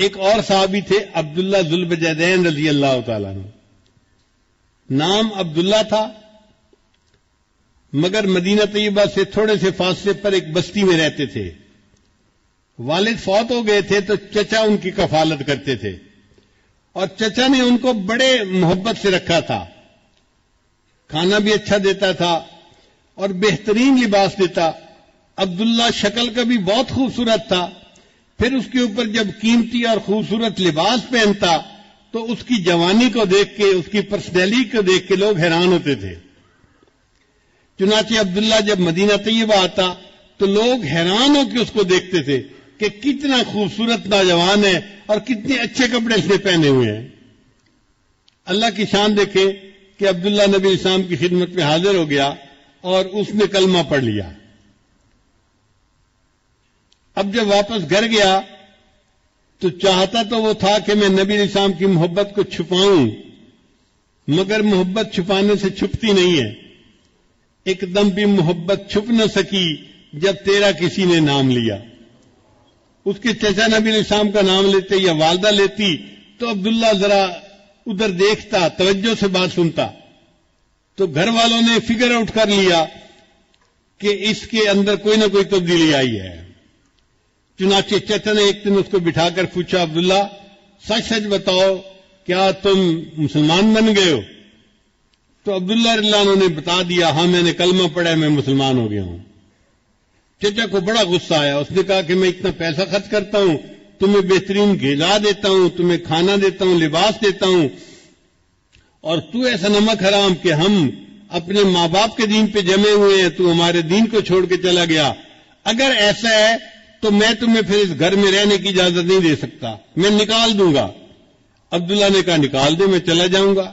ایک اور صحابی تھے عبداللہ ذوالبجدین رضی اللہ تعالیٰ عنہ. نام عبداللہ تھا، مگر مدینہ طیبہ سے تھوڑے سے فاصلے پر ایک بستی میں رہتے تھے. والد فوت ہو گئے تھے تو چچا ان کی کفالت کرتے تھے، اور چچا نے ان کو بڑے محبت سے رکھا تھا. کھانا بھی اچھا دیتا تھا اور بہترین لباس دیتا. عبداللہ شکل کا بھی بہت خوبصورت تھا، پھر اس کے اوپر جب قیمتی اور خوبصورت لباس پہنتا تو اس کی جوانی کو دیکھ کے، اس کی پرسنالٹی کو دیکھ کے لوگ حیران ہوتے تھے. چنانچہ عبداللہ جب مدینہ طیبہ آتا تو لوگ حیران ہو کے اس کو دیکھتے تھے کہ کتنا خوبصورت نوجوان ہے اور کتنے اچھے کپڑے اس نے پہنے ہوئے ہیں. اللہ کی شان دیکھیں کہ عبداللہ نبی اسلام کی خدمت میں حاضر ہو گیا اور اس نے کلمہ پڑھ لیا. اب جب واپس گھر گیا تو چاہتا تو وہ تھا کہ میں نبی اسلام کی محبت کو چھپاؤں، مگر محبت چھپانے سے چھپتی نہیں ہے. ایک دم بھی محبت چھپ نہ سکی جب تیرا کسی نے نام لیا. اس کے چچا نبی اسلام کا نام لیتے یا والدہ لیتی تو عبداللہ ذرا ادھر دیکھتا، توجہ سے بات سنتا، تو گھر والوں نے فگر آؤٹ کر لیا کہ اس کے اندر کوئی نہ کوئی تبدیلی آئی ہے. چنانچہ چچا نے ایک دن اس کو بٹھا کر پوچھا، عبداللہ سچ سچ بتاؤ کیا تم مسلمان بن گئے ہو؟ تو عبداللہ رضی اللہ عنہ نے بتا دیا، ہاں میں نے کلمہ پڑھا ہے، میں مسلمان ہو گیا ہوں. چچا کو بڑا غصہ آیا. اس نے کہا کہ میں اتنا پیسہ خرچ کرتا ہوں، تمہیں بہترین غذا دیتا ہوں، تمہیں کھانا دیتا ہوں، لباس دیتا ہوں، اور تو ایسا نمک حرام کہ ہم اپنے ماں باپ کے دین پہ جمے ہوئے ہیں، تو ہمارے دین کو چھوڑ کے چلا گیا. اگر ایسا ہے تو میں تمہیں پھر اس گھر میں رہنے کی اجازت نہیں دے سکتا، میں نکال دوں گا. عبداللہ نے کہا نکال دے، میں چلا جاؤں گا.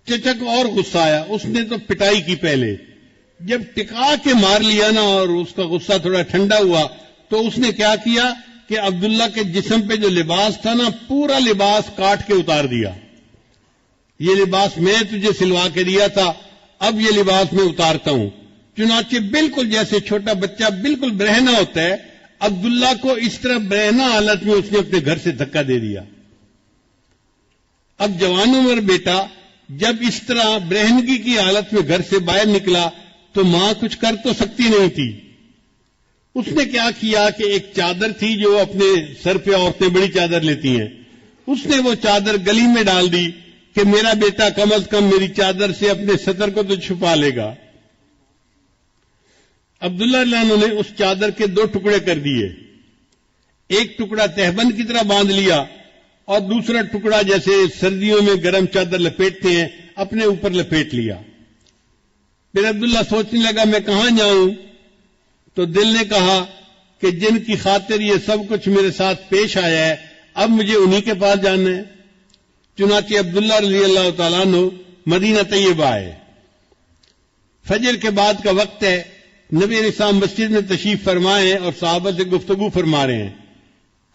چچا کو اور غصہ آیا. اس نے تو پٹائی کی پہلے. جب ٹکا کے مار لیا نا اور اس کا غصہ تھوڑا ٹھنڈا ہوا تو اس نے کیا کیا کہ عبداللہ کے جسم پہ جو لباس تھا نا، پورا لباس کاٹ کے اتار دیا. یہ لباس میں تجھے سلوا کے دیا تھا، اب یہ لباس میں اتارتا ہوں. چنانچہ بالکل جیسے چھوٹا بچہ بالکل برہنہ ہوتا ہے، عبداللہ کو اس طرح برہنہ حالت میں اس نے اپنے گھر سے دھکا دے دیا. اب جوان عمر بیٹا جب اس طرح برہنگی کی حالت میں گھر سے باہر نکلا تو ماں کچھ کر تو سکتی نہیں تھی. اس نے کیا کیا کہ ایک چادر تھی جو اپنے سر پہ عورتیں بڑی چادر لیتی ہیں، اس نے وہ چادر گلی میں ڈال دی کہ میرا بیٹا کم از کم میری چادر سے اپنے سطر کو تو چھپا لے گا. عبداللہ رضی اللہ عنہ نے اس چادر کے 2 ٹکڑے کر دیے. ایک ٹکڑا تہبند کی طرح باندھ لیا اور دوسرا ٹکڑا جیسے سردیوں میں گرم چادر لپیٹتے ہیں اپنے اوپر لپیٹ لیا. پھر عبداللہ سوچنے لگا میں کہاں جاؤں؟ تو دل نے کہا کہ جن کی خاطر یہ سب کچھ میرے ساتھ پیش آیا ہے اب مجھے انہی کے پاس جانا ہے. چنانچہ عبداللہ رضی اللہ تعالیٰ عنہ مدینہ طیبہ آئے. فجر کے بعد کا وقت ہے. نبی علیہ السلام مسجد میں تشریف فرمائے ہیں اور صحابہ سے گفتگو فرما رہے ہیں.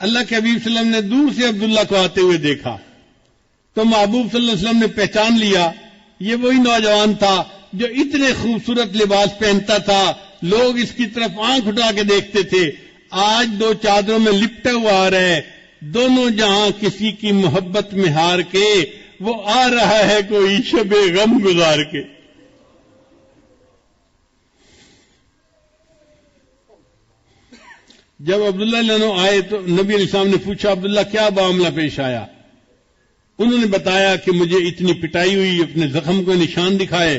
اللہ کے حبیب صلی اللہ علیہ وسلم نے دور سے عبداللہ کو آتے ہوئے دیکھا تو محبوب صلی اللہ علیہ وسلم نے پہچان لیا یہ وہی نوجوان تھا جو اتنے خوبصورت لباس پہنتا تھا، لوگ اس کی طرف آنکھ اٹھا کے دیکھتے تھے. آج 2 چادروں میں لپٹا ہوا آ رہا ہے، دونوں جہاں کسی کی محبت میں ہار کے وہ آ رہا ہے کوئی شب غم گزار کے. جب عبداللہ عنہ آئے تو نبی علیہ السلام نے پوچھا عبداللہ کیا معاملہ پیش آیا؟ انہوں نے بتایا کہ مجھے اتنی پٹائی ہوئی، اپنے زخم کو نشان دکھائے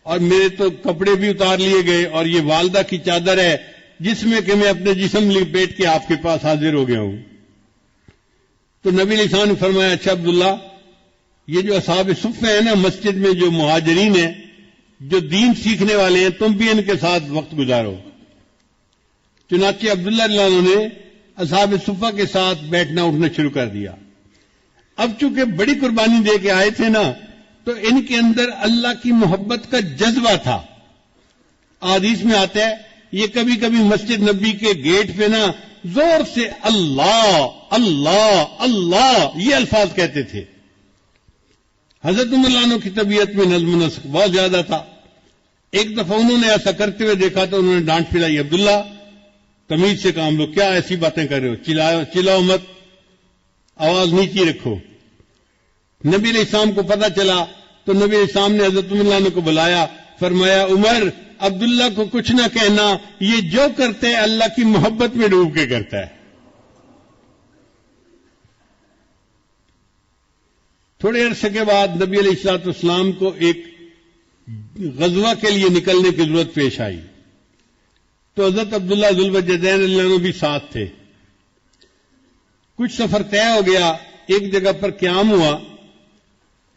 اور میرے تو کپڑے بھی اتار لیے گئے، اور یہ والدہ کی چادر ہے جس میں کہ میں اپنے جسم لپیٹ کے آپ کے پاس حاضر ہو گیا ہوں. تو نبی علیہ السلام نے فرمایا اچھا عبداللہ، یہ جو اصحاب صفہ ہیں نا مسجد میں جو مہاجرین ہیں، جو دین سیکھنے والے ہیں، تم بھی ان کے ساتھ وقت گزارو. چنانچہ عبداللہ رضی اللہ عنہ نے اصحاب صفہ کے ساتھ بیٹھنا اٹھنا شروع کر دیا. اب چونکہ بڑی قربانی دے کے آئے تھے نا تو ان کے اندر اللہ کی محبت کا جذبہ تھا. حدیث میں آتا ہے یہ کبھی کبھی مسجد نبی کے گیٹ پہ نا زور سے اللہ اللہ اللہ یہ الفاظ کہتے تھے. حضرت عمر اللہ عنہ کی طبیعت میں نظم و نسق بہت زیادہ تھا. ایک دفعہ انہوں نے ایسا کرتے ہوئے دیکھا تو انہوں نے ڈانٹ پھرائی، عبداللہ تمیز سے کام لو، کیا ایسی باتیں کر رہے ہو، چلاؤ مت. آواز نیچی رکھو. نبی علیہ السلام کو پتہ چلا تو نبی علیہ السلام نے حضرت عمر عنہ کو بلایا, فرمایا عمر عبداللہ کو کچھ نہ کہنا, یہ جو کرتے ہیں اللہ کی محبت میں ڈوب کے کرتا ہے. تھوڑے عرصے کے بعد نبی علیہ الصلوۃ والسلام کو ایک غزوہ کے لیے نکلنے کی ضرورت پیش آئی, تو حضرت عبداللہ ذوالوجہین اللہ عنہ بھی ساتھ تھے. کچھ سفر طے ہو گیا, ایک جگہ پر قیام ہوا.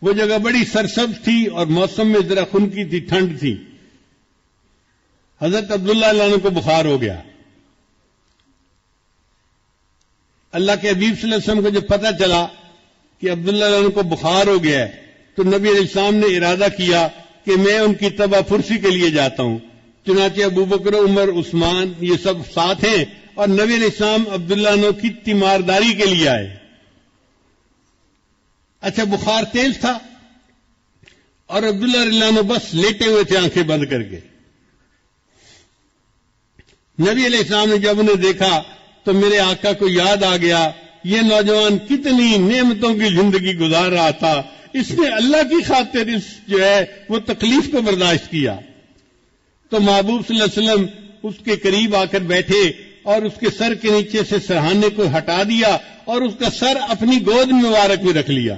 وہ جگہ بڑی سرسبز تھی اور موسم میں ذرا خنکی تھی, ٹھنڈ تھی. حضرت عبداللہ عنہ کو بخار ہو گیا. اللہ کے حبیب صلی اللہ علیہ وسلم کو جب پتہ چلا کہ عبداللہ عنہ کو بخار ہو گیا ہے تو نبی علیہ السلام نے ارادہ کیا کہ میں ان کی تباہ فرسی کے لیے جاتا ہوں. چنانچہ ابو بکر, عمر, عثمان یہ سب ساتھ ہیں اور نبی علیہ السلام عبداللہ عنہ کی تیمارداری کے لیے آئے. اچھا, بخار تیز تھا اور عبداللہ رضی اللہ عنہ بس لیٹے ہوئے تھے آنکھیں بند کر کے. نبی علیہ السلام نے جب انہیں دیکھا تو میرے آقا کو یاد آ گیا, یہ نوجوان کتنی نعمتوں کی زندگی گزار رہا تھا, اس نے اللہ کی خاطر اس جو ہے وہ تکلیف کو برداشت کیا. تو محبوب صلی اللہ علیہ وسلم اس کے قریب آ کر بیٹھے اور اس کے سر کے نیچے سے سرہانے کو ہٹا دیا اور اس کا سر اپنی گود مبارک میں رکھ لیا.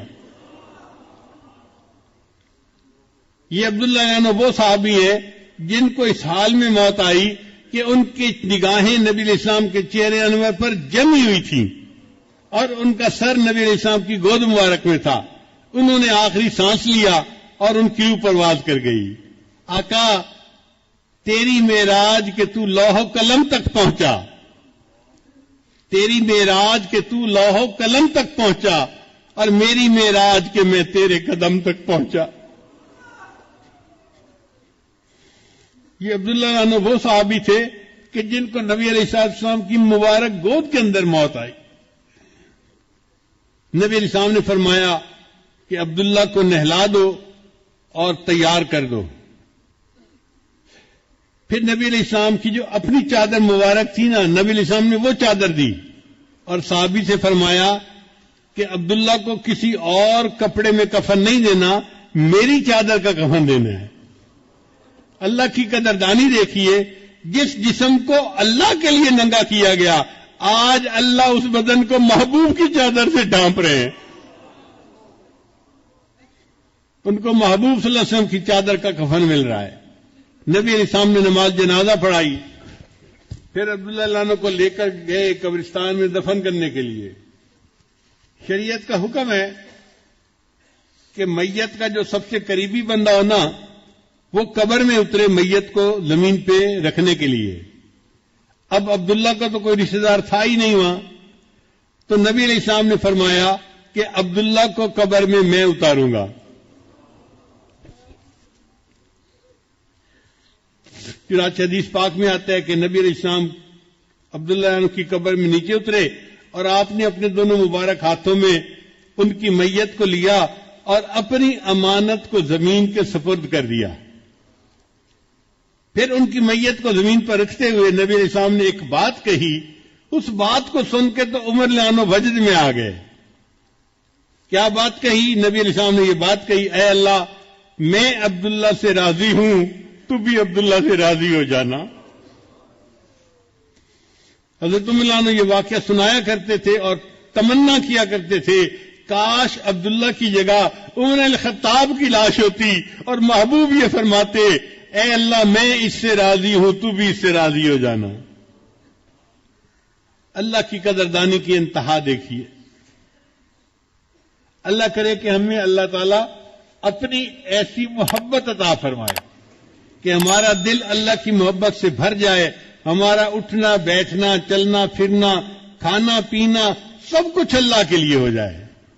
یہ عبداللہ عنہ وہ صحابی ہے جن کو اس حال میں موت آئی کہ ان کی نگاہیں نبی علیہ السلام کے چہرے انور پر جمی ہوئی تھیں اور ان کا سر نبی علیہ السلام کی گود مبارک میں تھا. انہوں نے آخری سانس لیا اور ان کی پرواز کر گئی. آقا تیری معراج کہ تو لوح و قلم تک پہنچا, تیری معراج کہ تو لوح و قلم تک پہنچا اور میری معراج کہ میں تیرے قدم تک پہنچا. یہ عبداللہ عنہ وہ صحابی تھے کہ جن کو نبی علیہ السلام کی مبارک گود کے اندر موت آئی. نبی علیہ السلام نے فرمایا کہ عبداللہ کو نہلا دو اور تیار کر دو. پھر نبی علیہ السلام کی جو اپنی چادر مبارک تھی نا, نبی علیہ السلام نے وہ چادر دی اور صحابی سے فرمایا کہ عبداللہ کو کسی اور کپڑے میں کفن نہیں دینا, میری چادر کا کفن دینا ہے. اللہ کی قدردانی دیکھیے, جس جسم کو اللہ کے لیے ننگا کیا گیا آج اللہ اس بدن کو محبوب کی چادر سے ڈھانپ رہے ہیں. ان کو محبوب صلی اللہ علیہ وسلم کی چادر کا کفن مل رہا ہے. نبی علیہ السلام نے نماز جنازہ پڑھائی, پھر عبداللہ عنہ کو لے کر گئے قبرستان میں دفن کرنے کے لیے. شریعت کا حکم ہے کہ میت کا جو سب سے قریبی بندہ ہونا وہ قبر میں اترے میت کو زمین پہ رکھنے کے لیے. اب عبداللہ کا تو کوئی رشتہ دار تھا ہی نہیں وہاں, تو نبی علیہ السلام نے فرمایا کہ عبداللہ کو قبر میں اتاروں گا. چنانچہ حدیث پاک میں آتا ہے کہ نبی علیہ السلام عبداللہ عنہ کی قبر میں نیچے اترے اور آپ نے اپنے دونوں مبارک ہاتھوں میں ان کی میت کو لیا اور اپنی امانت کو زمین کے سپرد کر دیا. پھر ان کی میت کو زمین پر رکھتے ہوئے نبی علیہ السلام نے ایک بات کہی. اس بات کو سن کے تو عمر عنہ وجد میں آ گئے. کیا بات کہی؟ نبی علیہ السلام نے یہ بات کہی, اے اللہ میں عبداللہ سے راضی ہوں, تو بھی عبداللہ سے راضی ہو جانا. حضرت عمر عنہ یہ واقعہ سنایا کرتے تھے اور تمنا کیا کرتے تھے کاش عبداللہ کی جگہ عمر الخطاب کی لاش ہوتی اور محبوب یہ فرماتے اے اللہ میں اس سے راضی ہوں, تو بھی اس سے راضی ہو جانا. اللہ کی قدردانی کی انتہا دیکھیے. اللہ کرے کہ ہمیں اللہ تعالی اپنی ایسی محبت عطا فرمائے کہ ہمارا دل اللہ کی محبت سے بھر جائے, ہمارا اٹھنا بیٹھنا چلنا پھرنا کھانا پینا سب کچھ اللہ کے لیے ہو جائے.